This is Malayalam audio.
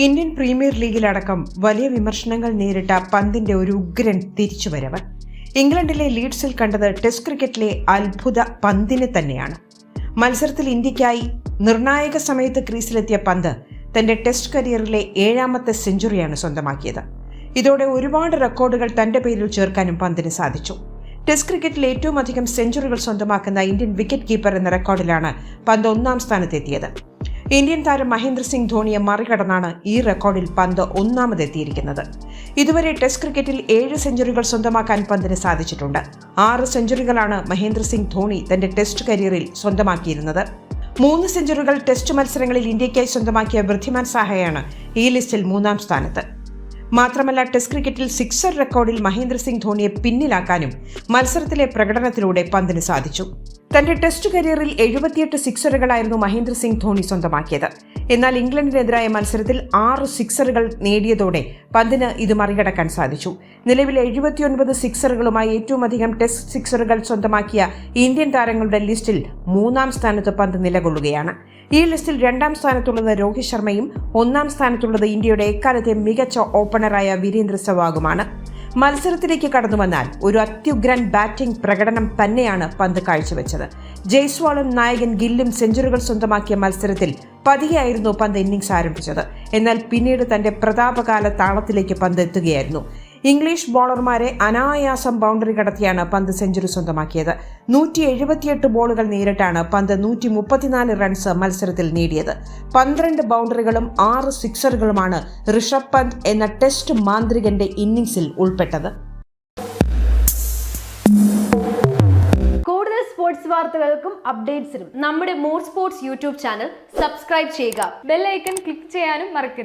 ഇന്ത്യൻ പ്രീമിയർ ലീഗിലടക്കം വലിയ വിമർശനങ്ങൾ നേരിട്ട പന്തിന്റെ ഒരു ഉഗ്രൻ തിരിച്ചുവരവ് ഇംഗ്ലണ്ടിലെ ലീഡ്സിൽ കണ്ടത് ടെസ്റ്റ് ക്രിക്കറ്റിലെ അത്ഭുത പന്തിനെ തന്നെയാണ്. മത്സരത്തിൽ ഇന്ത്യയ്ക്കായി നിർണായക സമയത്ത് ക്രീസിലെത്തിയ പന്ത് തന്റെ ടെസ്റ്റ് കരിയറിലെ 7ാമത്തെ സെഞ്ചുറിയാണ് സ്വന്തമാക്കിയത്. ഇതോടെ ഒരുപാട് റെക്കോർഡുകൾ തന്റെ പേരിൽ ചേർക്കാനും പന്തിന് സാധിച്ചു. ടെസ്റ്റ് ക്രിക്കറ്റിൽ ഏറ്റവും അധികം സെഞ്ചുറികൾ സ്വന്തമാക്കുന്ന ഇന്ത്യൻ വിക്കറ്റ് കീപ്പർ എന്ന റെക്കോർഡിലാണ് പന്ത് 1ാം സ്ഥാനത്തെത്തിയത്. ഇന്ത്യൻ താരം മഹേന്ദ്ര സിംഗ് ധോണിയെ മറികടന്നാണ് ഈ റെക്കോർഡിൽ പന്ത് 1ാമതെത്തിയിരിക്കുന്നത്. ഇതുവരെ ടെസ്റ്റ് ക്രിക്കറ്റിൽ 7 സെഞ്ചുറികൾ സ്വന്തമാക്കാൻ പന്തിന് സാധിച്ചിട്ടുണ്ട്. 6 സെഞ്ചുറികളാണ് മഹേന്ദ്ര സിംഗ് ധോണി തന്റെ ടെസ്റ്റ് കരിയറിൽ സ്വന്തമാക്കിയിരുന്നത്. 3 സെഞ്ചുറികൾ ടെസ്റ്റ് മത്സരങ്ങളിൽ ഇന്ത്യയ്ക്കായി സ്വന്തമാക്കിയ വൃദ്ധിമാൻ സാഹയാണ് ഈ ലിസ്റ്റിൽ 3ാം സ്ഥാനത്ത്. മാത്രമല്ല, ടെസ്റ്റ് ക്രിക്കറ്റിൽ സിക്സർ റെക്കോർഡിൽ മഹേന്ദ്ര സിംഗ് ധോണിയെ പിന്നിലാക്കാനും മത്സരത്തിലെ പ്രകടനത്തിലൂടെ പന്തിന് സാധിച്ചു. തന്റെ ടെസ്റ്റ് കരിയറിൽ 78 സിക്സറുകളായിരുന്നു മഹേന്ദ്ര സിംഗ് ധോണി സ്വന്തമാക്കിയത്. എന്നാൽ ഇംഗ്ലണ്ടിനെതിരായ മത്സരത്തിൽ 6 സിക്സറുകൾ നേടിയതോടെ പന്തിന് ഇത് മറികടക്കാൻ സാധിച്ചു. നിലവിൽ 79 സിക്സറുകളുമായി ഏറ്റവും അധികം ടെസ്റ്റ് സിക്സറുകൾ സ്വന്തമാക്കിയ ഇന്ത്യൻ താരങ്ങളുടെ ലിസ്റ്റിൽ 3ാം സ്ഥാനത്ത് പന്ത് നിലകൊള്ളുകയാണ്. ഈ ലിസ്റ്റിൽ 2ാം സ്ഥാനത്തുള്ളത് രോഹിത് ശർമ്മയും 1ാം സ്ഥാനത്തുള്ളത് ഇന്ത്യയുടെ എക്കാലത്തെ മികച്ച ഓപ്പണറായ വീരേന്ദ്ര സെവാഗുമാണ്. മത്സരത്തിലേക്ക് കടന്നുവന്നാൽ ഒരു അത്യുഗ്രൻ ബാറ്റിംഗ് പ്രകടനം തന്നെയാണ് പന്ത് കാഴ്ചവെച്ചത്. ജയ്സ്വാളും നായകൻ ഗില്ലും സെഞ്ചുറികൾ സ്വന്തമാക്കിയ മത്സരത്തിൽ പതിയെയായിരുന്നു പന്ത് ഇന്നിംഗ്സ് ആരംഭിച്ചത്. എന്നാൽ പിന്നീട് തന്റെ പ്രതാപകാല താളത്തിലേക്ക് പന്ത് എത്തുകയായിരുന്നു. ഇംഗ്ലീഷ് ബോളർമാരെ അനായാസം ബൗണ്ടറി കടത്തിയാണ് പന്ത് സെഞ്ചുറി സ്വന്തമാക്കിയത്. 178 ബോളുകൾ നേരിട്ടാണ് പന്ത് 134 റൺസ് മത്സരത്തിൽ നേടിയത്. 12 ബൗണ്ടറികളും 6 സിക്സറുകളുമാണ് ഋഷഭ് പന്ത് എന്ന ടെസ്റ്റ് മാന്ത്രികന്റെ ഇന്നിംഗ്സിൽ ഉൾപ്പെട്ടത്. കൂടുതൽ സ്പോർട്സ് വാർത്തകൾക്കും അപ്ഡേറ്റ്സിനും നമ്മുടെ more sports YouTube channel subscribe ചെയ്യുക. ബെൽ ഐക്കൺ ക്ലിക്ക് ചെയ്യാനും മറക്കരുത്.